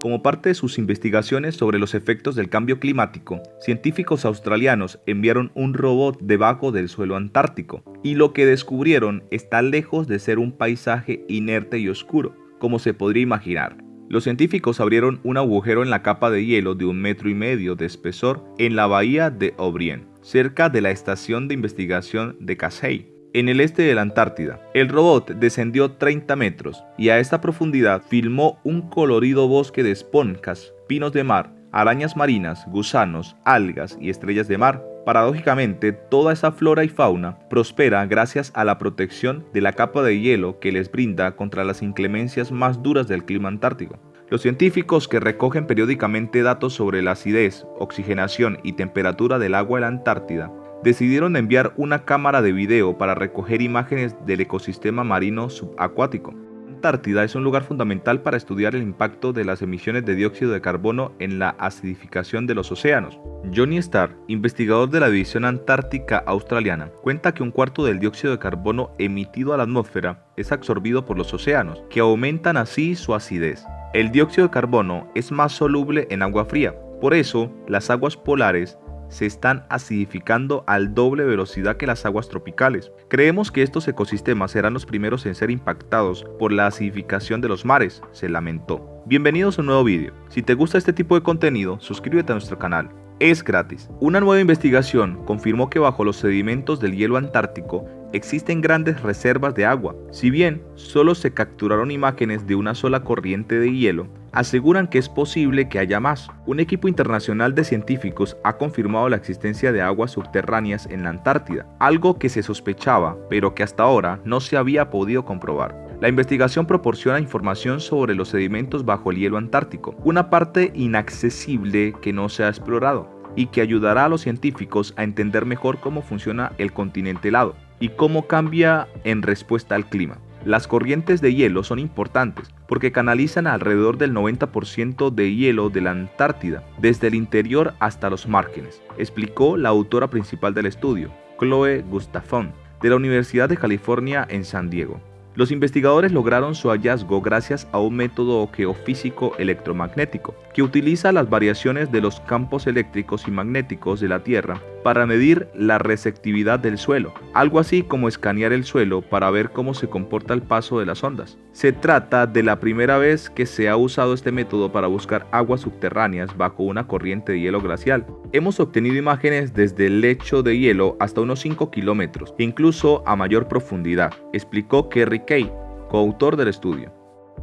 Como parte de sus investigaciones sobre los efectos del cambio climático, científicos australianos enviaron un robot debajo del suelo antártico, y lo que descubrieron está lejos de ser un paisaje inerte y oscuro, como se podría imaginar. Los científicos abrieron un agujero en la capa de hielo de 1,5 metros de espesor en la bahía de O'Brien, cerca de la estación de investigación de Casey, en el este de la Antártida. El robot descendió 30 metros y a esta profundidad filmó un colorido bosque de esponjas, pinos de mar, arañas marinas, gusanos, algas y estrellas de mar. Paradójicamente, toda esa flora y fauna prospera gracias a la protección de la capa de hielo que les brinda contra las inclemencias más duras del clima antártico. Los científicos que recogen periódicamente datos sobre la acidez, oxigenación y temperatura del agua de la Antártida decidieron enviar una cámara de video para recoger imágenes del ecosistema marino subacuático. La Antártida es un lugar fundamental para estudiar el impacto de las emisiones de dióxido de carbono en la acidificación de los océanos. Johnny Starr, investigador de la División Antártica Australiana, cuenta que 1/4 del dióxido de carbono emitido a la atmósfera es absorbido por los océanos, que aumentan así su acidez. El dióxido de carbono es más soluble en agua fría, por eso las aguas polares se están acidificando al doble velocidad que las aguas tropicales. Creemos que estos ecosistemas serán los primeros en ser impactados por la acidificación de los mares, se lamentó. Bienvenidos a un nuevo vídeo. Si te gusta este tipo de contenido, suscríbete a nuestro canal. Es gratis. Una nueva investigación confirmó que bajo los sedimentos del hielo antártico existen grandes reservas de agua. Si bien solo se capturaron imágenes de una sola corriente de hielo, aseguran que es posible que haya más. Un equipo internacional de científicos ha confirmado la existencia de aguas subterráneas en la Antártida, algo que se sospechaba, pero que hasta ahora no se había podido comprobar. La investigación proporciona información sobre los sedimentos bajo el hielo antártico, una parte inaccesible que no se ha explorado, y que ayudará a los científicos a entender mejor cómo funciona el continente helado y cómo cambia en respuesta al clima. Las corrientes de hielo son importantes porque canalizan alrededor del 90% de hielo de la Antártida, desde el interior hasta los márgenes, explicó la autora principal del estudio, Chloe Gustafson, de la Universidad de California en San Diego. Los investigadores lograron su hallazgo gracias a un método geofísico electromagnético que utiliza las variaciones de los campos eléctricos y magnéticos de la Tierra para medir la receptividad del suelo, algo así como escanear el suelo para ver cómo se comporta el paso de las ondas. Se trata de la primera vez que se ha usado este método para buscar aguas subterráneas bajo una corriente de hielo glacial. Hemos obtenido imágenes desde el lecho de hielo hasta unos 5 kilómetros, incluso a mayor profundidad, explicó Kerry Kay, coautor del estudio.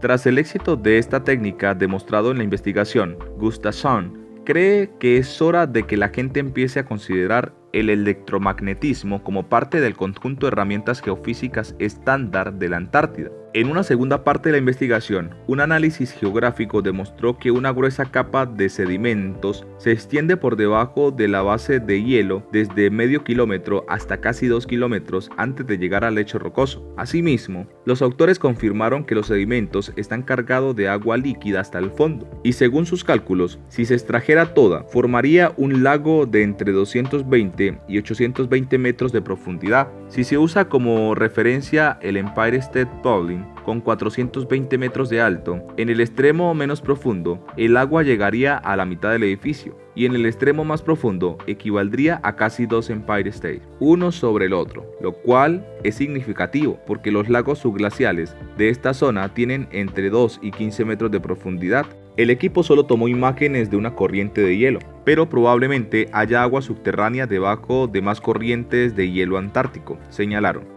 Tras el éxito de esta técnica demostrado en la investigación, Gustafson cree que es hora de que la gente empiece a considerar el electromagnetismo como parte del conjunto de herramientas geofísicas estándar de la Antártida. En una segunda parte de la investigación, un análisis geográfico demostró que una gruesa capa de sedimentos se extiende por debajo de la base de hielo desde medio kilómetro hasta casi 2 kilómetros antes de llegar al lecho rocoso. Asimismo, los autores confirmaron que los sedimentos están cargados de agua líquida hasta el fondo, y según sus cálculos, si se extrajera toda, formaría un lago de entre 220 y 820 metros de profundidad. Si se usa como referencia el Empire State Building, con 420 metros de alto, en el extremo menos profundo, el agua llegaría a la mitad del edificio, y en el extremo más profundo equivaldría a casi 2 Empire State, uno sobre el otro, lo cual es significativo porque los lagos subglaciales de esta zona tienen entre 2 y 15 metros de profundidad. El equipo solo tomó imágenes de una corriente de hielo, pero probablemente haya agua subterránea debajo de más corrientes de hielo antártico, señalaron.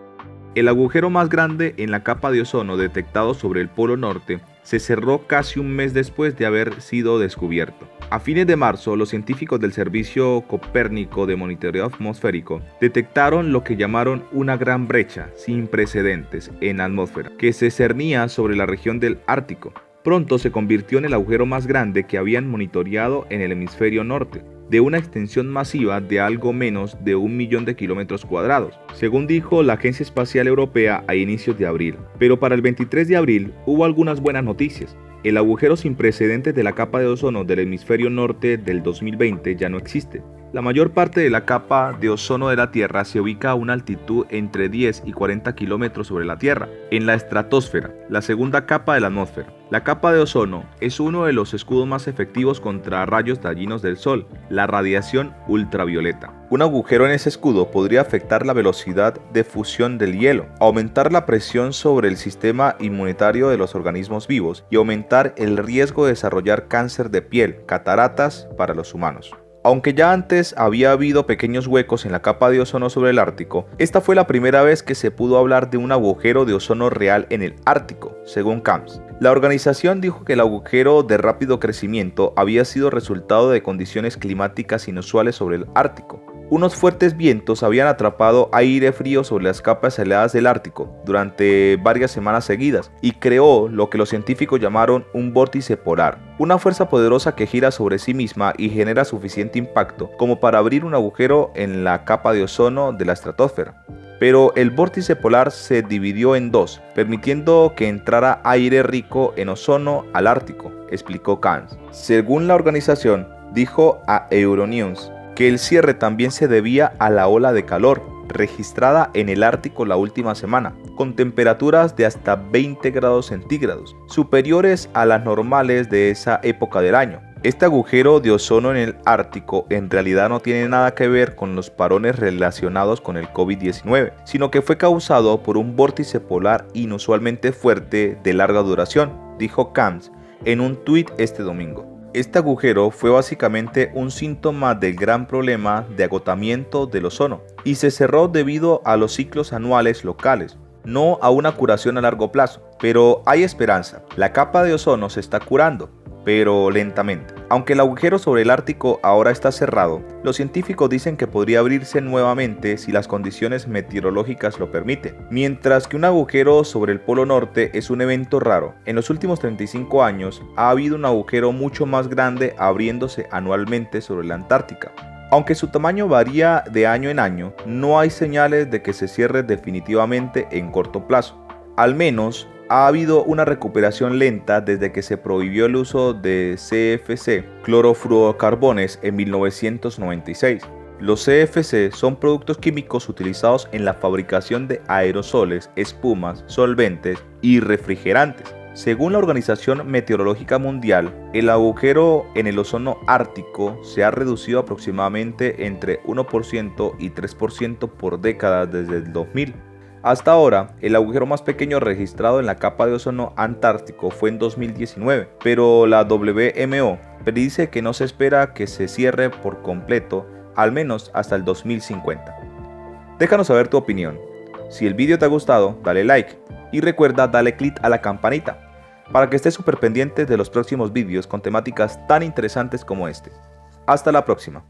El agujero más grande en la capa de ozono detectado sobre el Polo Norte se cerró casi un mes después de haber sido descubierto. A fines de marzo, los científicos del Servicio Copérnico de Monitoreo Atmosférico detectaron lo que llamaron una gran brecha sin precedentes en la atmósfera, que se cernía sobre la región del Ártico. Pronto se convirtió en el agujero más grande que habían monitoreado en el hemisferio norte, de una extensión masiva de algo menos de 1 millón de kilómetros cuadrados, según dijo la Agencia Espacial Europea a inicios de abril. Pero para el 23 de abril hubo algunas buenas noticias. El agujero sin precedentes de la capa de ozono del hemisferio norte del 2020 ya no existe. La mayor parte de la capa de ozono de la Tierra se ubica a una altitud entre 10 y 40 kilómetros sobre la Tierra, en la estratosfera, la segunda capa de la atmósfera. La capa de ozono es uno de los escudos más efectivos contra rayos dañinos del Sol, la radiación ultravioleta. Un agujero en ese escudo podría afectar la velocidad de fusión del hielo, aumentar la presión sobre el sistema inmunitario de los organismos vivos y aumentar el riesgo de desarrollar cáncer de piel, cataratas para los humanos. Aunque ya antes había habido pequeños huecos en la capa de ozono sobre el Ártico, esta fue la primera vez que se pudo hablar de un agujero de ozono real en el Ártico, según CAMS. La organización dijo que el agujero de rápido crecimiento había sido resultado de condiciones climáticas inusuales sobre el Ártico. Unos fuertes vientos habían atrapado aire frío sobre las capas heladas del Ártico durante varias semanas seguidas y creó lo que los científicos llamaron un vórtice polar, una fuerza poderosa que gira sobre sí misma y genera suficiente impacto como para abrir un agujero en la capa de ozono de la estratosfera. Pero el vórtice polar se dividió en dos, permitiendo que entrara aire rico en ozono al Ártico, explicó CAMS. Según la organización, dijo a Euronews que el cierre también se debía a la ola de calor registrada en el Ártico la última semana, con temperaturas de hasta 20 grados centígrados, superiores a las normales de esa época del año. Este agujero de ozono en el Ártico en realidad no tiene nada que ver con los parones relacionados con el COVID-19, sino que fue causado por un vórtice polar inusualmente fuerte de larga duración, dijo CAMS en un tuit este domingo. Este agujero fue básicamente un síntoma del gran problema de agotamiento del ozono y se cerró debido a los ciclos anuales locales, no a una curación a largo plazo. Pero hay esperanza, la capa de ozono se está curando, pero lentamente. Aunque el agujero sobre el Ártico ahora está cerrado, los científicos dicen que podría abrirse nuevamente si las condiciones meteorológicas lo permiten. Mientras que un agujero sobre el Polo Norte es un evento raro, en los últimos 35 años ha habido un agujero mucho más grande abriéndose anualmente sobre la Antártica. Aunque su tamaño varía de año en año, no hay señales de que se cierre definitivamente en corto plazo. Al menos, ha habido una recuperación lenta desde que se prohibió el uso de CFC, clorofluorocarbones, en 1996. Los CFC son productos químicos utilizados en la fabricación de aerosoles, espumas, solventes y refrigerantes. Según la Organización Meteorológica Mundial, el agujero en el ozono ártico se ha reducido aproximadamente entre 1% y 3% por década desde el 2000. Hasta ahora, el agujero más pequeño registrado en la capa de ozono antártico fue en 2019, pero la WMO predice que no se espera que se cierre por completo, al menos hasta el 2050. Déjanos saber tu opinión. Si el vídeo te ha gustado, dale like y recuerda darle click a la campanita para que estés súper pendiente de los próximos vídeos con temáticas tan interesantes como este. Hasta la próxima.